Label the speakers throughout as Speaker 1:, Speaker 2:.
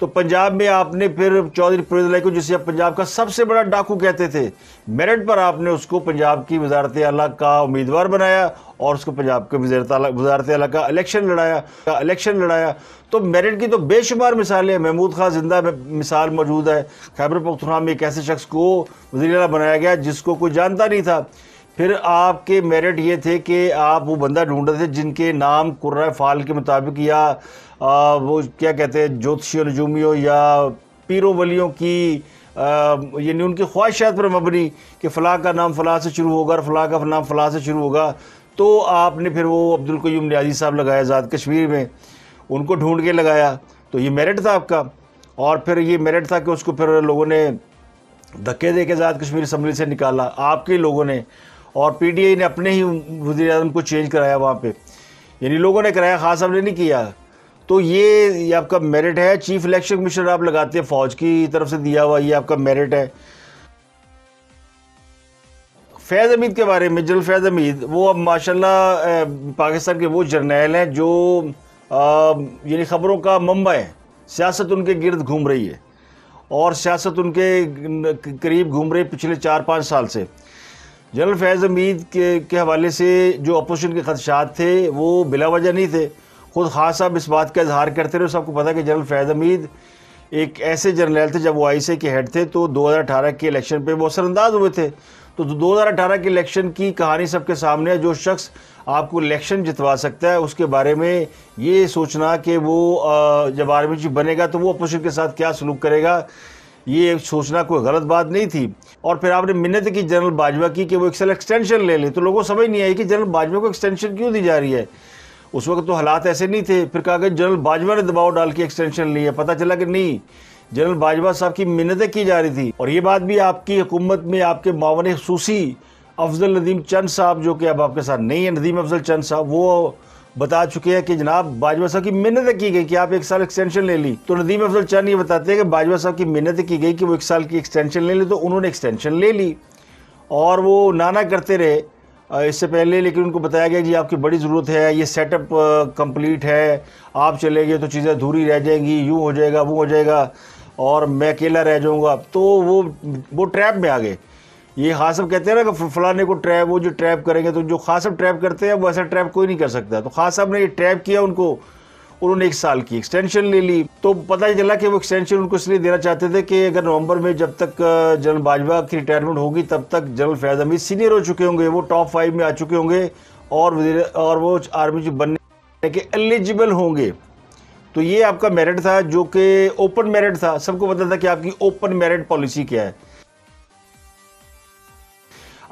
Speaker 1: تو پنجاب میں آپ نے پھر چودھری پرویز الہی کو، جسے آپ پنجاب کا سب سے بڑا ڈاکو کہتے تھے، میرٹ پر آپ نے اس کو پنجاب کی وزارت اعلیٰ کا امیدوار بنایا اور اس کو پنجاب کے وزارت اعلیٰ کا الیکشن لڑایا. تو میرٹ کی تو بے شمار مثالیں. محمود خان زندہ مثال موجود ہے. خیبر پختونخوا میں ایک ایسے شخص کو وزیر اعلیٰ بنایا گیا جس کو کوئی جانتا نہیں تھا. پھر آپ کے میرٹ یہ تھے کہ آپ وہ بندہ ڈھونڈ رہے تھے جن کے نام قرۂ فال کے مطابق یا وہ کیا کہتے ہیں جوتشیوں نجومیوں یا پیروں ولیوں کی یعنی ان کی خواہشات پر مبنی کہ فلاں کا نام فلاں سے شروع ہوگا اور فلاں کا نام فلاں سے شروع ہوگا. تو آپ نے پھر وہ عبدالقیوم نیازی صاحب لگایا آزاد کشمیر میں، ان کو ڈھونڈ کے لگایا. تو یہ میرٹ تھا آپ کا. اور پھر یہ میرٹ تھا کہ اس کو پھر لوگوں نے دھکے دے کے آزاد کشمیر اسمبلی سے نکالا، آپ کے لوگوں نے. اور پی ٹی آئی نے اپنے ہی وزیر اعظم کو چینج کرایا وہاں پہ، یعنی لوگوں نے کرایا، خاص صاحب نے نہیں کیا. تو یہ آپ کا میرٹ ہے. چیف الیکشن کمشنر آپ لگاتے ہیں فوج کی طرف سے دیا ہوا، یہ آپ کا میرٹ ہے. فیض حمید کے بارے میں، جنرل فیض حمید، وہ اب ماشاءاللہ پاکستان کے وہ جرنیل ہیں جو یعنی خبروں کا منبع ہے. سیاست ان کے گرد گھوم رہی ہے اور سیاست ان کے قریب گھوم رہی پچھلے 4-5 سال سے. جنرل فیض حمید کے حوالے سے جو اپوزیشن کے خدشات تھے وہ بلا وجہ نہیں تھے. خود خاص صاحب اس بات کا اظہار کرتے رہے. سب کو پتہ ہے کہ جنرل فیض حمید ایک ایسے جرنیل تھے جب وہ آئی سی اے کے ہیڈ تھے تو 2018 کے الیکشن پہ وہ اثر انداز ہوئے تھے. تو 2018 کے الیکشن کی کہانی سب کے سامنے ہے. جو شخص آپ کو الیکشن جتوا سکتا ہے اس کے بارے میں یہ سوچنا کہ وہ جب آرمی چیف بنے گا تو وہ اپوزیشن کے ساتھ کیا سلوک کرے گا، یہ سوچنا کوئی غلط بات نہیں تھی. اور پھر آپ نے منت کی جنرل باجوہ کی کہ وہ ایک سال ایکسٹینشن لے لیں. تو لوگوں کو سمجھ نہیں آئی کہ جنرل باجوہ کو ایکسٹینشن کیوں دی جا رہی ہے. اس وقت تو حالات ایسے نہیں تھے. پھر کہا کہ جنرل باجوہ نے دباؤ ڈال کے ایکسٹینشن لی ہے. پتہ چلا کہ نہیں، جنرل باجوہ صاحب کی منتیں کی جا رہی تھی. اور یہ بات بھی آپ کی حکومت میں آپ کے معاون خصوصی افضل ندیم چند صاحب، جو کہ اب آپ کے ساتھ نہیں ہیں، ندیم افضل چند صاحب، وہ بتا چکے ہیں کہ جناب باجوہ صاحب کی منتیں کی گئی کہ آپ ایک سال ایکسٹینشن لے لی. تو ندیم افضل چند یہ بتاتے ہیں کہ باجوہ صاحب کی منتیں کی گئی کہ وہ ایک سال کی ایکسٹینشن لے لیں، تو انہوں نے ایکسٹینشن لے لی اور وہ نانا کرتے رہے اس سے پہلے. لیکن ان کو بتایا گیا جی آپ کی بڑی ضرورت ہے، یہ سیٹ اپ کمپلیٹ ہے، آپ چلے گئے تو چیزیں ادھوری رہ جائیں گی، یوں ہو جائے گا وہ ہو جائے گا اور میں اکیلا رہ جاؤں گا. تو وہ ٹریپ میں آ گئے. یہ خاصب کہتے ہیں نا کہ فلانے کو ٹریپ، وہ جو ٹریپ کریں گے تو جو خاصب ٹریپ کرتے ہیں وہ ایسا ٹریپ کوئی نہیں کر سکتا. تو خاصب نے یہ ٹریپ کیا ان کو، انہوں نے ایک سال کی ایکسٹینشن لے لی. تو پتہ چلا کہ وہ ایکسٹینشن ان کو اس لیے دینا چاہتے تھے کہ اگر نومبر میں جب تک جنرل باجوہ کی ریٹائرمنٹ ہوگی تب تک جنرل فیض حمید سینئر ہو چکے ہوں گے، وہ ٹاپ 5 میں آ چکے ہوں گے اور وہ آرمی چیف بننے کے ایلیجیبل ہوں گے. تو یہ آپ کا میرٹ تھا جو کہ اوپن میرٹ تھا. سب کو پتہ تھا کہ آپ کی اوپن میرٹ پالیسی کیا ہے.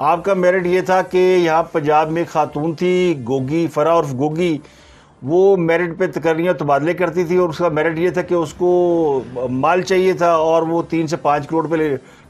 Speaker 1: آپ کا میرٹ یہ تھا کہ یہاں پنجاب میں ایک خاتون تھی گوگی، فرا عرف گوگی، وہ میرٹ پہ تقرریاں تبادلے کرتی تھی اور اس کا میرٹ یہ تھا کہ اس کو مال چاہیے تھا اور وہ 3 سے 5 کروڑ پہ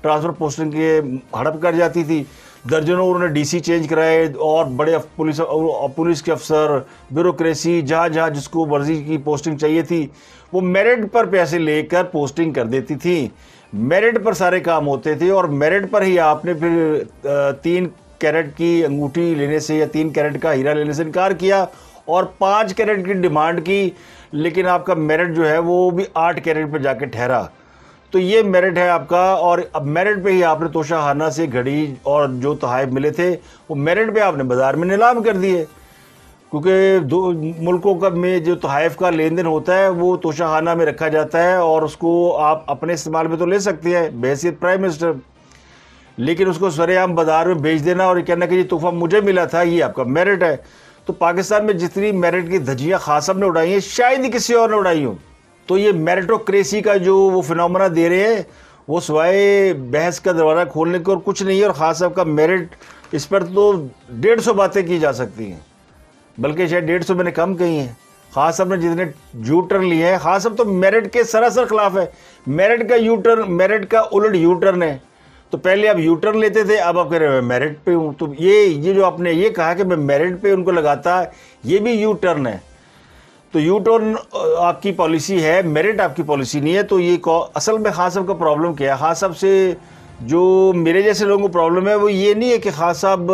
Speaker 1: ٹرانسفر پوسٹنگ کے ہڑپ کر جاتی تھی. درجنوں انہوں نے ڈی سی چینج کرائے اور بڑے پولیس کے افسر، بیوروکریسی، جہاں جس کو مرضی کی پوسٹنگ چاہیے تھی وہ میرٹ پر پیسے لے کر پوسٹنگ کر دیتی تھی. میرٹ پر سارے کام ہوتے تھے اور میرٹ پر ہی آپ نے پھر 3 کیرٹ کی انگوٹھی لینے سے یا 3 کیرٹ کا ہیرا لینے سے انکار کیا اور 5 کیرٹ کی ڈیمانڈ کی. لیکن آپ کا میرٹ جو ہے وہ بھی 8 کیرٹ پہ جا کے ٹھہرا. تو یہ میرٹ ہے آپ کا. اور اب میرٹ پہ ہی آپ نے توشہ خانہ سے گھڑی اور جو تحائف ملے تھے وہ میرٹ پہ آپ نے بازار میں نیلام کر دیے. کیونکہ ملکوں کا میں جو تحائف کا لین دین ہوتا ہے وہ توشہ خانہ میں رکھا جاتا ہے اور اس کو آپ اپنے استعمال میں تو لے سکتے ہیں بحیثیت پرائم منسٹر، لیکن اس کو سرے عام بازار میں بیچ دینا اور یہ کہنا کہ یہ تحفہ مجھے ملا تھا، یہ آپ کا میرٹ ہے. تو پاکستان میں جتنی میرٹ کی دھجیاں خاص نے اڑائی ہیں شاید ہی کسی اور نے اڑائی ہوں. تو یہ میرٹوکریسی کا جو وہ فنومنا دے رہے ہیں وہ سوائے بحث کا دروازہ کھولنے کے اور کچھ نہیں ہے. اور خاص صاحب کا میرٹ، اس پر تو 150 باتیں کی جا سکتی ہیں، بلکہ شاید 150 میں نے کم کہی ہیں. خاص صاحب نے جتنے یو ٹرن لیے ہیں، خاص صاحب تو میرٹ کے سراسر خلاف ہے. میرٹ کا یو ٹرن، میرٹ کا الٹ یو ٹرن ہے. تو پہلے آپ یو ٹرن لیتے تھے، اب آپ کہہ رہے ہیں میں میرٹ پہ ہوں. تو یہ جو آپ نے یہ کہا کہ میں میرٹ پہ ان کو لگاتا، یہ بھی یو ٹرن ہے. تو یو ٹرن آپ کی پالیسی ہے، میرٹ آپ کی پالیسی نہیں ہے. تو یہ اصل میں خاص صاحب کا پرابلم کیا ہے؟ خاص صاحب سے جو میرے جیسے لوگوں کو پرابلم ہے وہ یہ نہیں ہے کہ خاص صاحب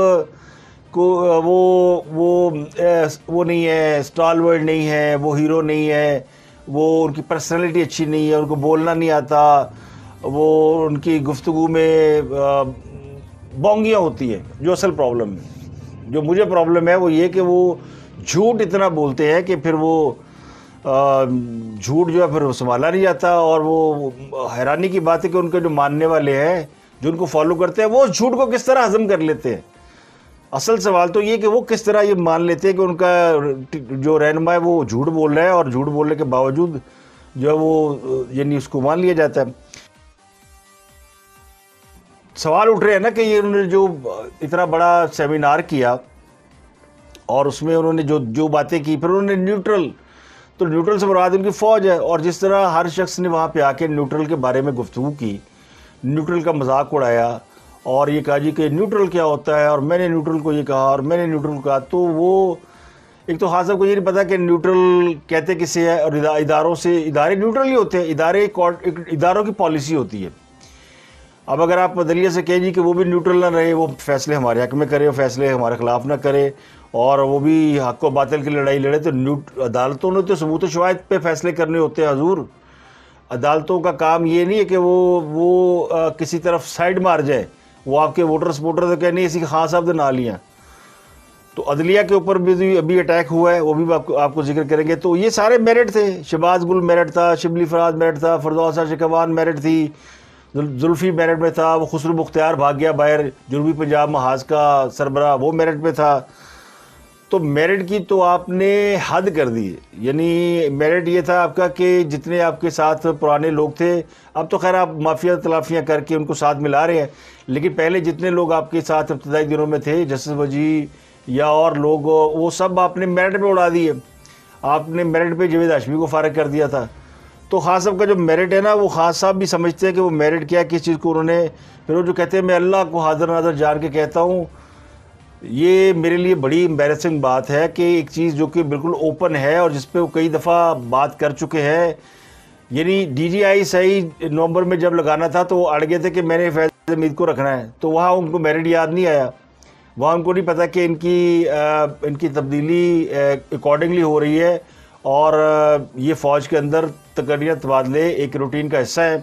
Speaker 1: کو وہ نہیں ہے، اسٹال ورڈ نہیں ہے، وہ ہیرو نہیں ہے، وہ ان کی پرسنالٹی اچھی نہیں ہے، ان کو بولنا نہیں آتا، وہ ان کی گفتگو میں بونگیاں ہوتی ہیں. جو اصل پرابلم ہے، جو مجھے پرابلم ہے وہ یہ کہ وہ جھوٹ اتنا بولتے ہیں کہ پھر وہ جھوٹ جو ہے پھر وہ سنبھالا نہیں جاتا. اور وہ حیرانی کی بات ہے کہ ان کے جو ماننے والے ہیں، جو ان کو فالو کرتے ہیں، وہ اس جھوٹ کو کس طرح ہضم کر لیتے ہیں. اصل سوال تو یہ کہ وہ کس طرح یہ مان لیتے ہیں کہ ان کا جو رہنما ہے وہ جھوٹ بول رہا ہے، اور جھوٹ بولنے کے باوجود جو ہے وہ یعنی اس کو مان لیا جاتا ہے. سوال اٹھ رہے ہیں نا کہ یہ انہوں نے جو اتنا بڑا سیمینار کیا اور اس میں انہوں نے جو باتیں کی، پھر انہوں نے نیوٹرل، تو نیوٹرل سے مراد ان کی فوج ہے. اور جس طرح ہر شخص نے وہاں پہ آ کے نیوٹرل کے بارے میں گفتگو کی، نیوٹرل کا مذاق اڑایا اور یہ کہا جی کہ نیوٹرل کیا ہوتا ہے، اور میں نے نیوٹرل کو یہ کہا اور میں نے نیوٹرل کو کہا. تو وہ ایک تو خاص صاحب کو یہ نہیں پتا کہ نیوٹرل کہتے کسے ہے، اور ادارے نیوٹرل ہی ہوتے ہیں. اداروں کی پالیسی ہوتی ہے. اب اگر آپ عدلیہ سے کہیں جی کہ وہ بھی نیوٹرل نہ رہے، وہ فیصلے ہمارے حق میں کرے، وہ فیصلے ہمارے خلاف نہ کرے، اور وہ بھی حق و باطل کی لڑائی لڑے، تو عدالتوں نے تو ثبوت و شواہد پہ فیصلے کرنے ہوتے ہیں حضور. عدالتوں کا کام یہ نہیں ہے کہ وہ کسی طرف سائیڈ مار جائے. وہ آپ کے ووٹر سپورٹر تو کہنے اسی خان صاحب نے نہ لیا. تو عدلیہ کے اوپر بھی ابھی اٹیک ہوا ہے، وہ بھی آپ کو ذکر کریں گے. تو یہ سارے میرٹ تھے. شہباز گل میرٹ تھا، شبلی فراز میرٹ تھا، فردوسہ شکوان میرٹ تھی، زلفی میرٹ میں تھا، وہ خسرو مختار بھاگ گیا باہر، جنوبی پنجاب محاذ کا سربراہ، وہ میرٹ میں تھا. تو میرٹ کی تو آپ نے حد کر دی. یعنی میرٹ یہ تھا آپ کا کہ جتنے آپ کے ساتھ پرانے لوگ تھے، اب تو خیر آپ مافیا تلافیاں کر کے ان کو ساتھ ملا رہے ہیں، لیکن پہلے جتنے لوگ آپ کے ساتھ ابتدائی دنوں میں تھے، جسٹس وجی یا اور لوگ، وہ سب آپ نے میرٹ پہ اڑا دیے. آپ نے میرٹ پہ جاوید ہاشمی کو فارغ کر دیا تھا. تو خان صاحب کا جو میرٹ ہے نا، وہ خان صاحب بھی سمجھتے ہیں کہ وہ میرٹ کیا، کس چیز کو انہوں نے، پھر وہ جو کہتے ہیں میں اللہ کو حاضر ناظر جان کے کہتا ہوں. یہ میرے لیے بڑی امبیرسنگ بات ہے کہ ایک چیز جو کہ بالکل اوپن ہے اور جس پہ وہ کئی دفعہ بات کر چکے ہیں. یعنی ڈی جی آئی صحیح نومبر میں جب لگانا تھا تو وہ اڑ گئے تھے کہ میں نے فیض حمید کو رکھنا ہے، تو وہاں ان کو میرٹ یاد نہیں آیا. وہاں ان کو نہیں پتا کہ ان کی تبدیلی اکارڈنگلی ہو رہی ہے، اور یہ فوج کے اندر تقرریاں تبادلے ایک روٹین کا حصہ ہے،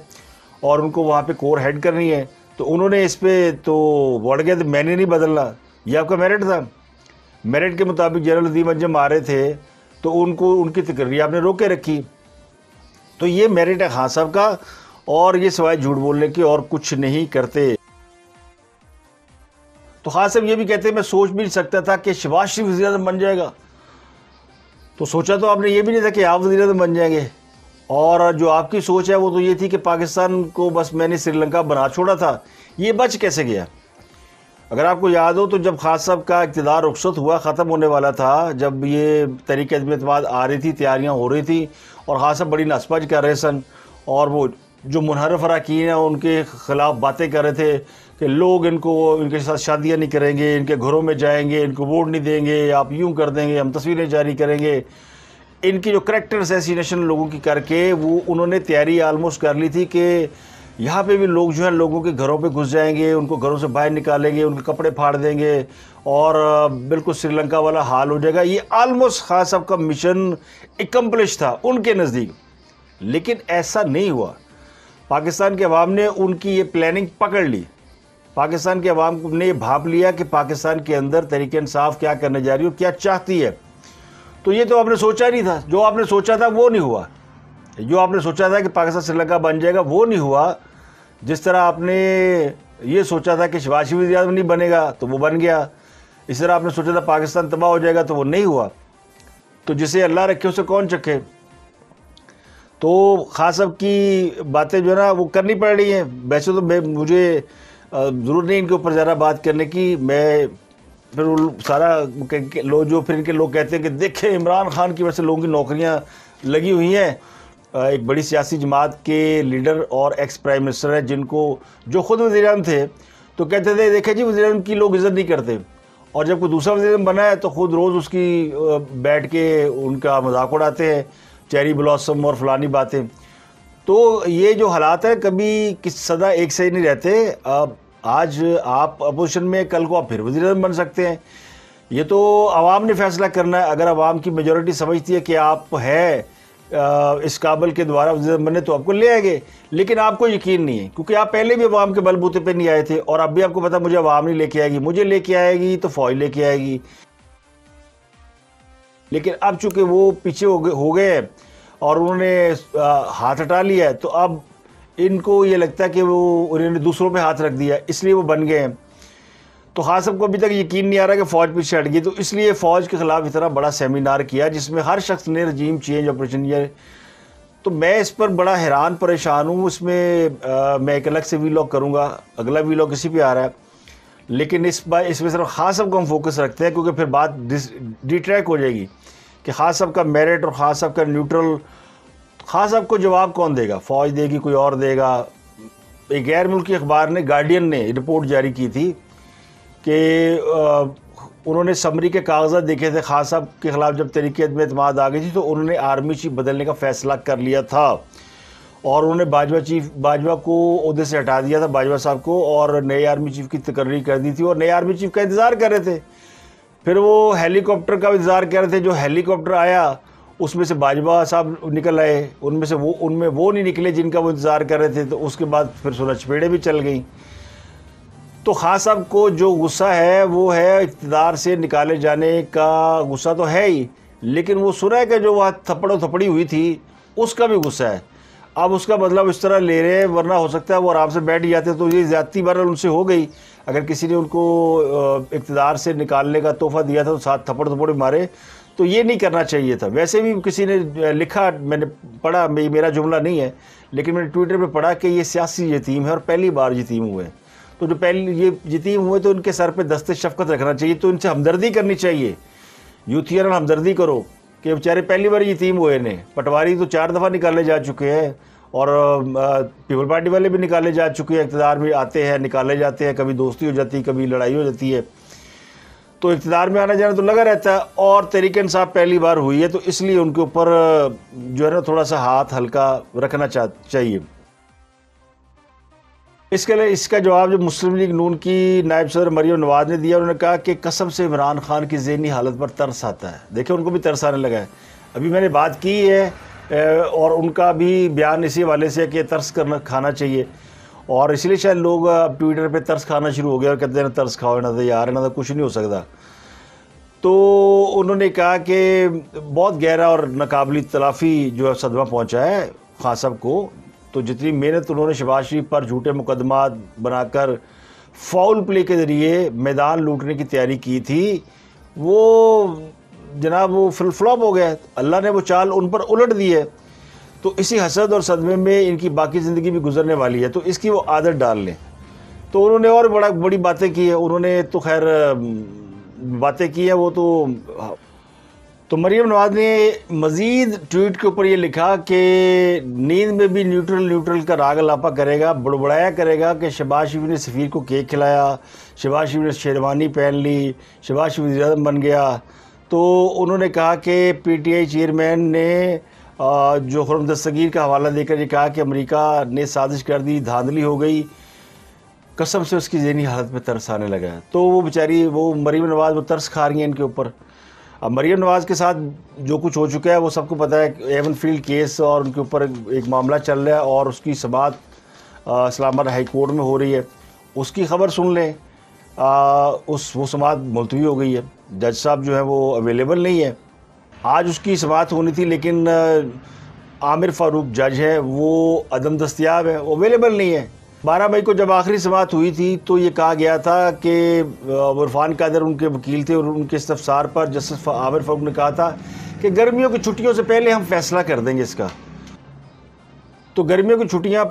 Speaker 1: اور ان کو وہاں پہ کور ہیڈ کرنی ہے. تو انہوں نے اس پہ تو بڑھ گیا، تو میں نے نہیں بدلنا. یہ آپ کا میرٹ تھا. میرٹ کے مطابق جنرل عظیم انجم آ رہے تھے تو ان کی تقرری آپ نے روکے رکھی. تو یہ میرٹ ہے خان صاحب کا، اور یہ سوائے جھوٹ بولنے کے اور کچھ نہیں کرتے. تو خان صاحب یہ بھی کہتے ہیں میں سوچ بھی نہیں سکتا تھا کہ شہباز شریف وزیر اعظم بن جائے گا. تو سوچا تو آپ نے یہ بھی نہیں تھا کہ آپ وزیر اعظم بن جائیں گے. اور جو آپ کی سوچ ہے وہ تو یہ تھی کہ پاکستان کو بس میں نے سری لنکا بنا چھوڑا تھا. یہ بچ کیسے گیا؟ اگر آپ کو یاد ہو تو جب خان صاحب کا اقتدار رخصت ہوا، ختم ہونے والا تھا، جب یہ تحریک عدم اعتماد آ رہی تھی، تیاریاں ہو رہی تھیں، اور خان صاحب بڑی نس پچ کر رہے سن، اور وہ جو منحرف اراکین ہیں ان کے خلاف باتیں کر رہے تھے کہ لوگ ان کے ساتھ شادیاں نہیں کریں گے، ان کے گھروں میں جائیں گے، ان کو ووٹ نہیں دیں گے، آپ یوں کر دیں گے، ہم تصویریں جاری کریں گے. ان کی جو کریکٹر اسیسینیشن لوگوں کی کر کے وہ انہوں نے تیاری آلموسٹ کر لی تھی کہ یہاں پہ بھی لوگ جو ہیں لوگوں کے گھروں پہ گھس جائیں گے، ان کو گھروں سے باہر نکالیں گے، ان کے کپڑے پھاڑ دیں گے، اور بالکل سری لنکا والا حال ہو جائے گا. یہ آلموسٹ خان صاحب کا مشن اکمپلش تھا ان کے نزدیک. لیکن ایسا نہیں ہوا. پاکستان کے عوام نے ان کی یہ پلاننگ پکڑ لی. پاکستان کے عوام نے یہ بھانپ لیا کہ پاکستان کے اندر تحریک انصاف کیا کرنے جا رہی ہے اور کیا چاہتی ہے. تو یہ تو آپ نے سوچا نہیں تھا. جو آپ نے سوچا تھا وہ نہیں ہوا. جو آپ نے سوچا تھا کہ پاکستان سری لنکا بن جائے گا وہ نہیں ہوا. جس طرح آپ نے یہ سوچا تھا کہ شہباز شریف وزیر اعظم نہیں بنے گا تو وہ بن گیا. اس طرح آپ نے سوچا تھا پاکستان تباہ ہو جائے گا تو وہ نہیں ہوا. تو جسے اللہ رکھے اسے کون چکھے. تو خان صاحب کی باتیں جو ہے نا وہ کرنی پڑ رہی ہیں. ویسے تو مجھے ضرورت نہیں ان کے اوپر زیادہ بات کرنے کی. میں پھر سارا لوگ جو پھر ان کے لوگ کہتے ہیں کہ دیکھیں عمران خان کی وجہ سے لوگوں کی نوکریاں لگی ہوئی ہیں. ایک بڑی سیاسی جماعت کے لیڈر اور ایکس پرائم منسٹر ہیں جن کو جو خود وزیر اعظم تھے تو کہتے تھے دیکھیں جی وزیر اعظم کی لوگ عزت نہیں کرتے، اور جب کوئی دوسرا وزیر اعظم بنا ہے تو خود روز اس کی بیٹھ کے ان کا مذاق اڑاتے ہیں، چیری بلاسم اور فلانی باتیں. تو یہ جو حالات ہیں کبھی سدا ایک سے ہی نہیں رہتے. آج آپ اپوزیشن میں، کل کو آپ پھر وزیر اعظم بن سکتے ہیں. یہ تو عوام نے فیصلہ کرنا ہے. اگر عوام کی میجورٹی سمجھتی ہے کہ آپ ہے اس کابل کے دوبارہ وزیر اعظم بنے تو آپ کو لے آئے گے، لیکن آپ کو یقین نہیں ہے کیونکہ آپ پہلے بھی عوام کے بل بوتے پہ نہیں آئے تھے، اور اب بھی آپ کو پتا مجھے عوام نہیں لے کے آئے گی، مجھے لے کے آئے گی تو فوج لے کے آئے گی۔ لیکن اب چونکہ وہ پیچھے ہو گئے اور انہوں نے ہاتھ ہٹا لیا ہے، تو اب ان کو یہ لگتا ہے کہ انہوں نے دوسروں پہ ہاتھ رکھ دیا، اس لیے وہ بن گئے ہیں۔ تو خان صاحب کو ابھی تک یقین نہیں آ رہا کہ فوج پیچھے ہٹ گئی، تو اس لیے فوج کے خلاف اتنا بڑا سیمینار کیا جس میں ہر شخص نے رجیم چینج آپریشن یہ، تو میں اس پر بڑا حیران پریشان ہوں۔ اس میں میں ایک الگ سے ویلاگ کروں گا، اگلا ویلاگ اسی پہ آ رہا ہے، لیکن اس میں صرف خان صاحب کو ہم فوکس رکھتے ہیں کیونکہ پھر بات ڈی ٹریک ہو جائے گی کہ خان صاحب کا میرٹ اور خان صاحب کا نیوٹرل، خان صاحب کو جواب کون دے گا؟ فوج دے گی، کوئی اور دے گا؟ ایک غیر ملکی اخبار نے، گارڈین نے رپورٹ جاری کی تھی کہ انہوں نے سمری کے کاغذات دیکھے تھے خان صاحب کے خلاف جب تحریک عدم اعتماد آ گئی تھی، تو انہوں نے آرمی چیف بدلنے کا فیصلہ کر لیا تھا، اور انہوں نے باجوہ کو عہدے سے ہٹا دیا تھا، باجوہ صاحب کو، اور نئے آرمی چیف کی تقرری کر دی تھی، اور نئے آرمی چیف کا انتظار کر رہے تھے۔ پھر وہ ہیلی کاپٹر کا انتظار کر رہے تھے، جو ہیلی کاپٹر آیا اس میں سے باجوہ صاحب نکل آئے، ان میں وہ نہیں نکلے جن کا وہ انتظار کر رہے تھے، تو اس کے بعد پھر 16 چپیڑیں بھی چل گئیں۔ تو خان صاحب کو جو غصہ ہے وہ ہے اقتدار سے نکالے جانے کا غصہ تو ہے ہی، لیکن وہ سنا ہے کہ جو وہاں تھپڑی ہوئی تھی اس کا بھی غصہ ہے۔ اب اس کا مطلب اس طرح لے رہے ہیں، ورنہ ہو سکتا ہے وہ آرام سے بیٹھ جاتے، تو یہ زیادتی بہرحال ان سے ہو گئی۔ اگر کسی نے ان کو اقتدار سے نکالنے کا تحفہ دیا تھا تو ساتھ تھپڑ مارے، تو یہ نہیں کرنا چاہیے تھا۔ ویسے بھی کسی نے لکھا، میں نے پڑھا، میرا جملہ نہیں ہے لیکن میں نے ٹویٹر پہ پڑھا کہ یہ سیاسی یتیم ہے اور پہلی بار یتیم ہوئے ہیں، تو جو یہ یتیم ہوئے تو ان کے سر پہ دست شفقت رکھنا چاہیے، تو ان سے ہمدردی کرنی چاہیے، یوتھیان ہمدردی کرو کہ بیچارے پہلی بار یتیم ہوئے نے۔ پٹواری تو 4 دفعہ نکالے جا چکے ہیں، اور پیپل پارٹی والے بھی نکالے جا چکے ہیں، اقتدار میں آتے ہیں نکالے جاتے ہیں، کبھی دوستی ہو جاتی ہے، کبھی لڑائی ہو جاتی ہے، تو اقتدار میں آنا جانا تو لگا رہتا ہے۔ اور تحریک انصاف پہلی بار ہوئی ہے، تو اس لیے ان کے اوپر جو ہے نا تھوڑا سا ہاتھ ہلکا رکھنا چاہیے۔ اس کا جواب جو مسلم لیگ نون کی نائب صدر مریم نواز نے دیا، انہوں نے کہا کہ قسم سے عمران خان کی ذہنی حالت پر ترس آتا ہے۔ دیکھیں ان کو بھی ترس آنے لگا ہے، ابھی میں نے بات کی ہے، اور ان کا بھی بیان اسی حوالے سے ہے کہ ترس کھانا چاہیے، اور اس لیے شاید لوگ اب ٹویٹر پہ ترس کھانا شروع ہو گیا اور کہتے ہیں ترس کھاؤ نہ تو یار نہ تو کچھ نہیں ہو سکتا۔ تو انہوں نے کہا کہ بہت گہرا اور ناقابل تلافی جو صدمہ پہنچا ہے خان صاحب کو، تو جتنی محنت انہوں نے شہباز شریف پر جھوٹے مقدمات بنا کر فاؤل پلے کے ذریعے میدان لوٹنے کی تیاری کی تھی، وہ جناب وہ فلپ ہو گیا، اللہ نے وہ چال ان پر الٹ دی ہے۔ تو اسی حسد اور صدمے میں ان کی باقی زندگی بھی گزرنے والی ہے، تو اس کی وہ عادت ڈال لیں۔ تو انہوں نے اور بڑی باتیں کی ہیں، انہوں نے تو خیر باتیں کی ہیں، وہ تو مریم نواز نے مزید ٹویٹ کے اوپر یہ لکھا کہ نیند میں بھی نیوٹرل کا راگ الاپا کرے گا، بڑبڑایا کرے گا کہ شہباز شریف نے سفیر کو کیک کھلایا، شہباز شریف نے شیروانی پہن لی، شہباز شریف وزیر اعظم بن گیا۔ تو انہوں نے کہا کہ پی ٹی آئی چیئرمین نے جو خرم دستگیر کا حوالہ دے کر یہ کہا کہ امریکہ نے سازش کر دی، دھاندلی ہو گئی، قسم سے اس کی ذہنی حالت میں ترس آنے لگا ہے۔ تو وہ بیچاری وہ مریم نواز وہ ترس کھا رہی ہیں ان کے اوپر۔ اب مریم نواز کے ساتھ جو کچھ ہو چکا ہے وہ سب کو پتہ ہے، ایون فیلڈ کیس اور ان کے اوپر ایک معاملہ چل رہا ہے، اور اس کی سماعت اسلام آباد ہائی کورٹ میں ہو رہی ہے، اس کی خبر سن لیں۔ وہ سماعت ملتوی ہو گئی ہے، جج صاحب جو ہے وہ اویلیبل نہیں ہے۔ آج اس کی سماعت ہونی تھی لیکن عامر فاروق جج ہے وہ عدم دستیاب ہے، وہ اویلیبل نہیں ہے۔ 12 مئی کو جب آخری سماعت ہوئی تھی تو یہ کہا گیا تھا کہ عرفان قادر ان کے وکیل تھے، اور ان کے استفسار پر جسٹس عامر فاروق نے کہا تھا کہ گرمیوں کی چھٹیوں سے پہلے ہم فیصلہ کر دیں گے اس کا۔ تو گرمیوں کی چھٹیاں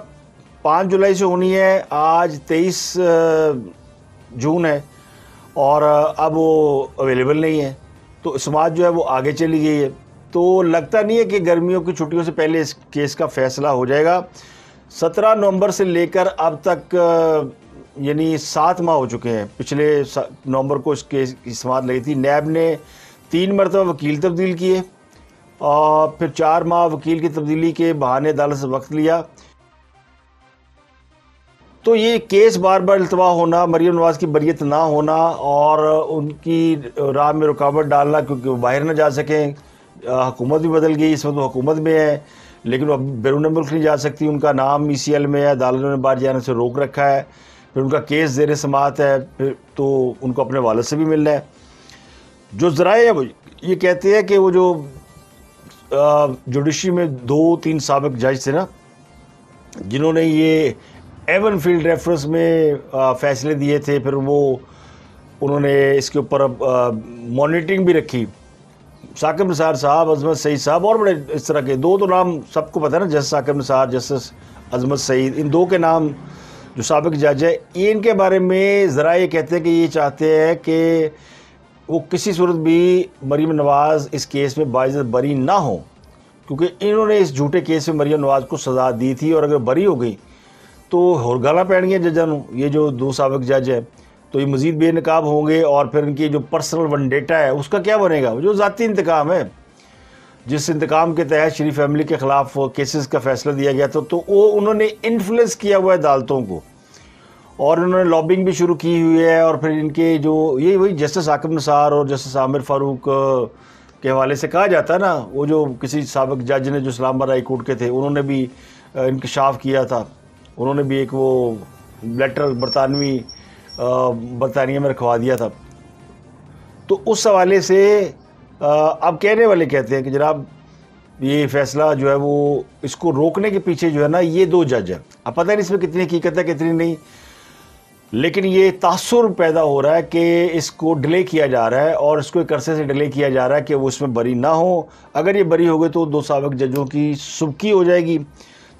Speaker 1: 5 جولائی سے ہونی ہے، آج 23 جون ہے، اور اب وہ اویلیبل نہیں ہے، تو سماعت جو ہے وہ آگے چلی گئی ہے۔ تو لگتا نہیں ہے کہ گرمیوں کی چھٹیوں سے پہلے اس کیس کا فیصلہ ہو جائے گا۔ 17 نومبر سے لے کر اب تک یعنی 7 ماہ ہو چکے ہیں، پچھلے نومبر کو اس کیس کی سماعت لگی تھی۔ نیب نے 3 مرتبہ وکیل تبدیل کیے، اور پھر 4 ماہ وکیل کی تبدیلی کے بہانے عدالت سے وقت لیا۔ تو یہ کیس بار بار التوا ہونا، مریم نواز کی بریت نہ ہونا، اور ان کی راہ میں رکاوٹ ڈالنا کیونکہ وہ باہر نہ جا سکیں، حکومت بھی بدل گئی، اس وقت وہ حکومت میں ہے لیکن وہ بیرون ملک نہیں جا سکتی، ان کا نام ECL میں ہے، عدالتوں نے باہر جانے سے روک رکھا ہے، پھر ان کا کیس زیر سماعت ہے، پھر تو ان کو اپنے والد سے بھی ملنا ہے۔ جو ذرائع ہے وہ یہ کہتے ہیں کہ وہ جو جوڈیشری میں 2-3 سابق جج تھے نا، جنہوں نے یہ ایون فیلڈ ریفرنس میں فیصلے دیے تھے، پھر وہ انہوں نے اس کے اوپر مانیٹرنگ بھی رکھی، ثاقب نثار صاحب، عظمت سعید صاحب، اور بڑے اس طرح کے دو تو نام سب کو پتہ ہے نا، جسٹس ثاقب نثار، جسٹس عظمت سعید، ان دو کے نام جو سابق جج ہے، ان کے بارے میں ذرائع یہ کہتے ہیں کہ یہ چاہتے ہیں کہ وہ کسی صورت بھی مریم نواز اس کیس میں باعزت بری نہ ہوں، کیونکہ انہوں نے اس جھوٹے کیس میں مریم نواز کو سزا دی تھی، اور اگر بری ہو گئی تو ہور گالاں پین گیا ججاں نوں، یہ جو 2 سابق جج ہیں تو یہ مزید بے نقاب ہوں گے، اور پھر ان کی جو پرسنل ونڈیٹا ہے اس کا کیا بنے گا، جو ذاتی انتقام ہے، جس انتقام کے تحت شریف فیملی کے خلاف کیسز کا فیصلہ دیا گیا تھا، تو وہ انہوں نے انفلوئنس کیا ہوا ہے عدالتوں کو، اور انہوں نے لابنگ بھی شروع کی ہوئی ہے، اور پھر ان کے جو یہ وہی جسٹس ثاقب نثار اور جسٹس عامر فاروق کے حوالے سے کہا جاتا ہے نا، وہ جو کسی سابق جج نے جو اسلام آباد ہائی کورٹ کے تھے، انہوں نے بھی انکشاف کیا تھا، انہوں نے بھی ایک وہ لیٹر برطانیہ میں رکھوا دیا تھا، تو اس حوالے سے اب کہنے والے کہتے ہیں کہ جناب یہ فیصلہ جو ہے وہ اس کو روکنے کے پیچھے جو ہے نا یہ 2 جج ہیں، اب پتہ نہیں اس میں کتنی حقیقت ہے کتنی نہیں، لیکن یہ تاثر پیدا ہو رہا ہے کہ اس کو ڈیلے کیا جا رہا ہے، اور اس کو ایک عرصے سے ڈیلے کیا جا رہا ہے کہ وہ اس میں بری نہ ہو، اگر یہ بری ہو گئے تو 2 سابق ججوں کی سبکی ہو جائے گی،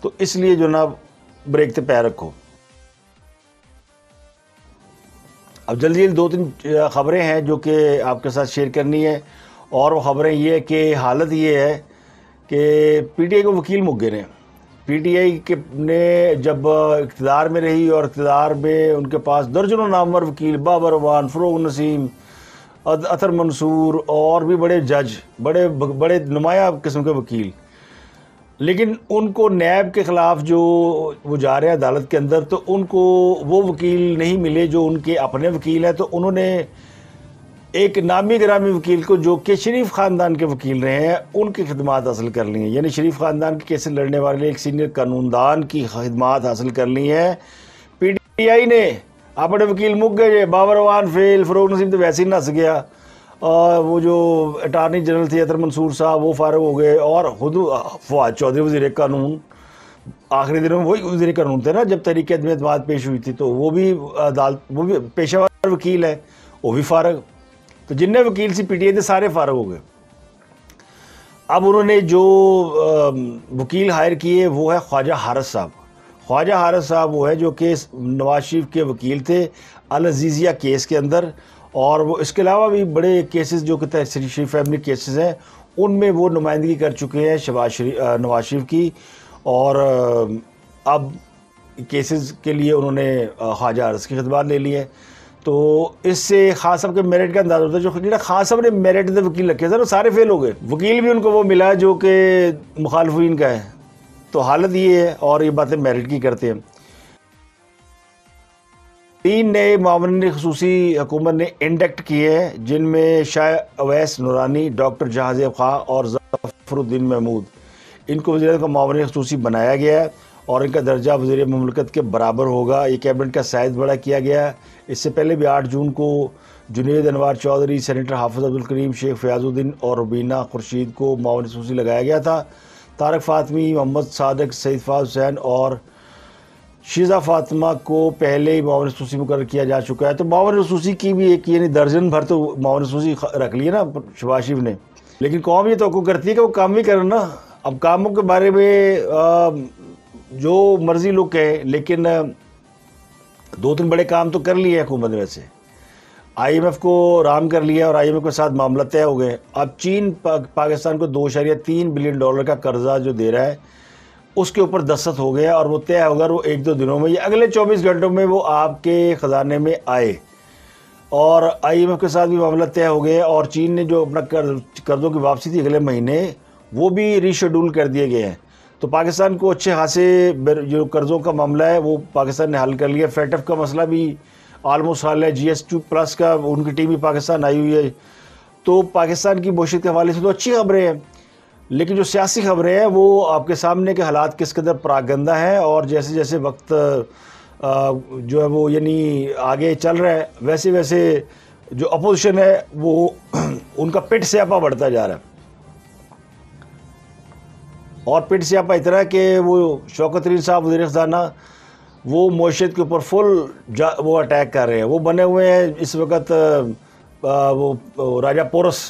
Speaker 1: تو اس لیے جو نا بریک تے پیر رکھو۔ اب جلدی 2-3 خبریں ہیں جو کہ آپ کے ساتھ شیئر کرنی ہے، اور وہ خبریں یہ ہے کہ حالت یہ ہے کہ PTI کو وکیل مک گئے ہیں۔ PTI نے جب اقتدار میں رہی، اور اقتدار میں ان کے پاس درجنوں نامور وکیل، بابر اعوان، فروغ نسیم، اطہر منصور، اور بھی بڑے جج، بڑے نمایاں قسم کے وکیل، لیکن ان کو نیب کے خلاف جو وہ جا رہے ہیں عدالت کے اندر، تو ان کو وہ وکیل نہیں ملے جو ان کے اپنے وکیل ہیں، تو انہوں نے ایک نامی گرامی وکیل کو جو کہ شریف خاندان کے وکیل رہے ہیں ان کی خدمات حاصل کر لی ہیں، یعنی شریف خاندان کے کیسز لڑنے والے ایک سینئر قانوندان کی خدمات حاصل کر لی ہیں۔ PTI نے اپنے وکیل مک گئے، بابر اعوان فیل، فروغ نسیم تو ویسے ہی نس گیا، اور وہ جو اٹارنی جنرل تھے اطہر منصور صاحب وہ فارغ ہو گئے، اور خود فواد چودھری وزیر قانون آخری دنوں میں وہی وزیر قانون تھے نا جب تحریک عدم اعتماد پیش ہوئی تھی، تو وہ بھی پیشہ ور وکیل ہے، وہ بھی فارغ، تو جن وکیل سی PTI تھے سارے فارغ ہو گئے۔ اب انہوں نے جو وکیل ہائر کیے وہ ہے خواجہ حارث صاحب۔ خواجہ حارث صاحب وہ ہے جو کہ نواز شریف کے وکیل تھے العزیزیہ کیس کے اندر، اور وہ اس کے علاوہ بھی بڑے کیسز جو کہ شریف فیملی کیسز ہیں ان میں وہ نمائندگی کر چکے ہیں نواز شریف کی، اور اب کیسز کے لیے انہوں نے خواجہ حارث کی خدمات لے لی ہے۔ تو اس سے خان صاحب کے میرٹ کا اندازہ ہوتا ہے، جو جنہیں خان صاحب نے میرٹ دے وکیل رکھے تھے نا سارے فیل ہو گئے، وکیل بھی ان کو وہ ملا جو کہ مخالفین کا ہے، تو حالت یہ ہے، اور یہ باتیں میرٹ کی کرتے ہیں۔ 3 نئے معاونین خصوصی حکومت نے انڈکٹ کیے ہیں، جن میں شاہ اویس نورانی، ڈاکٹر جہانزیب خان اور ظفر الدین محمود، ان کو وزیر کا معاون خصوصی بنایا گیا ہے، اور ان کا درجہ وزیر مملکت کے برابر ہوگا۔ یہ کیبنٹ کا سائز بڑا کیا گیا ہے۔ اس سے پہلے بھی 8 جون کو جنید انوار چودھری، سینیٹر حافظ عبدالکریم، شیخ فیاض الدین اور ربینہ خورشید کو معاون خصوصی لگایا گیا تھا۔ طارق فاطمی، محمد صادق، سعید فاضل حسین اور شیزہ فاطمہ کو پہلے ہی معاون خصوصی مقرر کیا جا چکا ہے۔ تو معاون خصوصی کی بھی ایک یعنی درجن بھر تو معاون خصوصی رکھ لیے نا شہباز شریف نے، لیکن قوم یہ توقع کرتی ہے کہ وہ کام بھی کریں نا۔ اب کاموں کے بارے میں جو مرضی لوگ کہیں، لیکن 2-3 بڑے کام تو کر لیے حکومت نے، ویسے IMF کو رام کر لیا، اور IMF کے ساتھ معاملہ طے ہو گئے۔ اب چین پاکستان کو $2.3 بلین کا قرضہ جو دے رہا ہے اس کے اوپر دستخط ہو گیا، اور وہ طے ہوگا وہ 1-2 دنوں میں، یا اگلے 24 گھنٹوں میں وہ آپ کے خزانے میں آئے، اور IMF کے ساتھ بھی معاملہ طے ہو گئے، اور چین نے جو اپنا قرضوں کی واپسی تھی اگلے مہینے وہ بھی ری شیڈول کر دیے گئے ہیں۔ تو پاکستان کو اچھے خاصے جو قرضوں کا معاملہ ہے وہ پاکستان نے حل کر لیا۔ FATF کا مسئلہ بھی آلموسٹ حل ہے، GS2+ کا ان کی ٹیم بھی پاکستان آئی ہوئی ہے۔ تو پاکستان کی معیشت کے حوالے سے تو اچھی خبریں ہیں، لیکن جو سیاسی خبریں ہیں وہ آپ کے سامنے کے حالات کس قدر پراگندہ ہیں، اور جیسے جیسے وقت جو ہے وہ یعنی آگے چل رہا ہے ویسے ویسے جو اپوزیشن ہے وہ ان کا پٹ سیاپا بڑھتا جا رہا ہے، اور پٹ سیاپا اتنا ہے کہ وہ شوکت ترین صاحب وزیر خزانہ وہ معیشت کے اوپر فل وہ اٹیک کر رہے ہیں، وہ بنے ہوئے ہیں اس وقت وہ راجہ پورس،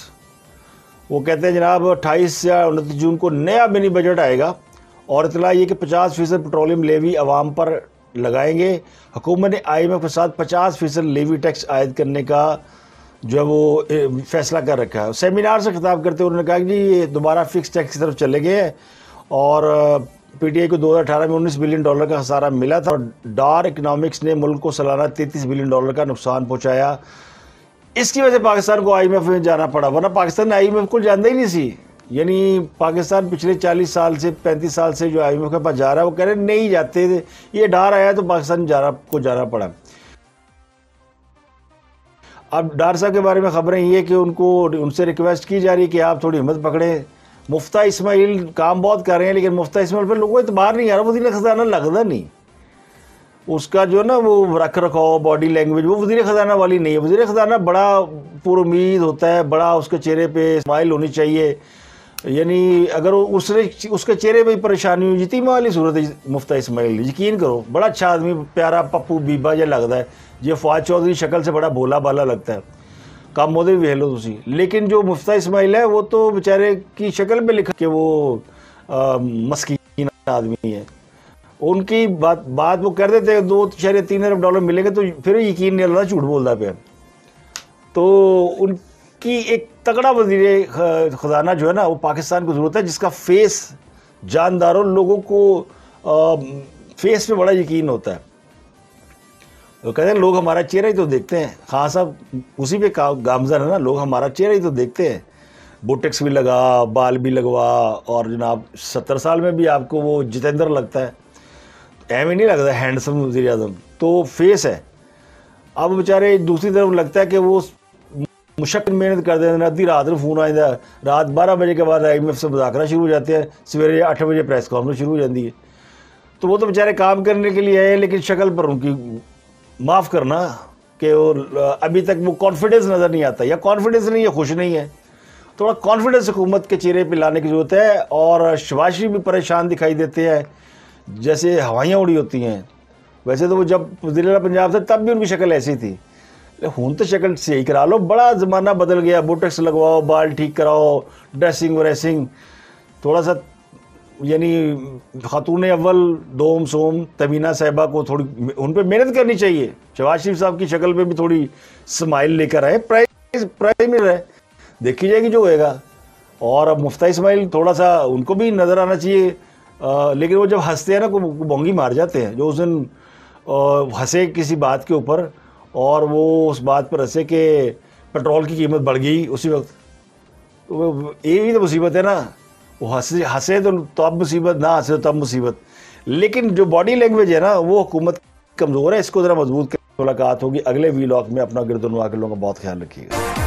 Speaker 1: وہ کہتے ہیں جناب 28 یا 29 جون کو نیا منی بجٹ آئے گا، اور اطلاع یہ کہ 50% پیٹرولیم لیوی عوام پر لگائیں گے۔ حکومت نے IMF کے ساتھ 50% لیوی ٹیکس عائد کرنے کا جو ہے وہ فیصلہ کر رکھا ہے۔ سیمینار سے خطاب کرتے ہوئے انہوں نے کہا کہ جی یہ دوبارہ فکس ٹیکس کی طرف چلے گئے ہیں، اور PTI کو 2018 میں $19 بلین کا خسارہ ملا تھا، اور ڈار اکنامکس نے ملک کو سالانہ $33 بلین کا نقصان پہنچایا۔ اس کی وجہ سے پاکستان کو IMF میں جانا پڑا، ورنہ پاکستان IMF کو جانتا ہی نہیں سی۔ یعنی پاکستان پچھلے 40 سال سے 35 سال سے جو IMF کے پاس جا رہا ہے، وہ کہہ رہے نہیں جاتے تھے، یہ ڈار آیا تو پاکستان کو جانا پڑا۔ اب ڈار صاحب کے بارے میں خبریں یہ کہ ان سے ریکویسٹ کی جا رہی ہے کہ آپ تھوڑی ہمت پکڑیں۔ مفتہ اسماعیل کام بہت کر رہے ہیں، لیکن مفتہ اسماعیل پر لوگوں کو اعتبار نہیں آ رہا، وزیر خزانہ لگتا نہیں، اس کا جو نا وہ رکھ رکھاؤ باڈی لینگویج وہ وزیر خزانہ والی نہیں ہے۔ وزیر خزانہ بڑا پر امید ہوتا ہے، بڑا اس کے چہرے پہ اسمائل ہونی چاہیے، یعنی اگر اس کے چہرے پہ پریشانی ہوئی جتنی والی صورت ہے مفتہ اسماعیل، یقین کرو بڑا اچھا آدمی، پیارا پپو بیبا یہ لگتا ہے، یہ فواد چودھری شکل سے بڑا بھولا بالا لگتا ہے، کام مودے بھی لو تسی، لیکن جو مفتہ اسماعیل ہے وہ تو بیچارے کی شکل پہ لکھا کہ وہ مسکین آدمی ہے۔ ان کی بات وہ کر دیتے ہیں $2.3 ارب ملیں گے تو پھر یقین نہیں اللہ جھوٹ بولتا پہ، تو ان کی ایک تگڑا وزیر خزانہ جو ہے نا وہ پاکستان کو ضرورت ہے، جس کا فیس جاندار ہو، لوگوں کو فیس پہ بڑا یقین ہوتا ہے۔ وہ کہتے ہیں لوگ ہمارا چہرہ ہی تو دیکھتے ہیں، خان صاحب اسی پہ گامزن ہے نا، لوگ ہمارا چہرہ ہی تو دیکھتے ہیں، بوٹیکس بھی لگا، بال بھی لگوا، اور جناب 70 سال میں بھی آپ کو وہ جتیندر لگتا ہے، ایویں نہیں لگتا ہینڈسم وزیر اعظم، تو فیس ہے۔ اب بیچارے دوسری طرف لگتا ہے کہ وہ مشکل محنت کر دیں، ادھی رات میں فون آ جاتا ہے، رات 12 بجے کے بعد IMF سے مذاکرہ شروع ہو جاتے ہیں، سویرے 8 بجے پریس کانفرنس شروع ہو جاتی ہے، تو وہ تو بیچارے کام کرنے کے لیے آئے، لیکن شکل پر ان کی معاف کرنا کہ وہ ابھی تک وہ کانفیڈنس نظر نہیں آتا، یا کانفیڈنس نہیں ہے، خوش نہیں ہے، تھوڑا کانفیڈنس حکومت کے چہرے پہ لانے کی ضرورت ہے۔ اور شہباز شریف بھی پریشان دکھائی دیتے ہیں، جیسے ہوائیاں اڑی ہوتی ہیں، ویسے تو وہ جب وزیر اعلیٰ پنجاب تھے تب بھی ان کی شکل ایسی تھی، ہوں تو شکل صحیح کرا لو، بڑا زمانہ بدل گیا، بوٹیکس لگواؤ، بال ٹھیک کراؤ، ڈریسنگ وریسنگ، تھوڑا سا یعنی خاتون اول دوم سوم تمینہ صاحبہ کو تھوڑی ان پہ محنت کرنی چاہیے، شہباز شریف صاحب کی شکل پہ بھی تھوڑی سمائل لے کر آئے، پرائمر ہے، دیکھی جائے گی جو ہوئے گا۔ اور اب مفتہ اسماعیل تھوڑا سا ان کو بھی نظر آنا چاہیے، لیکن وہ جب ہنستے ہیں نا کو بونگی مار جاتے ہیں، جو اس دن ہنسے کسی بات کے اوپر اور وہ اس بات پر ہنسے کہ پیٹرول کی قیمت بڑھ گئی اسی وقت، تو یہ بھی تو مصیبت ہے نا، وہ ہنسے تو اب مصیبت، نہ ہنسے تو اب مصیبت، لیکن جو باڈی لینگویج ہے نا وہ حکومت کمزور ہے، اس کو ذرا مضبوط کر ملاقات ہوگی اگلے ویلاگ میں۔ اپنا گردنوا کے لوگوں کا بہت خیال رکھیے گا۔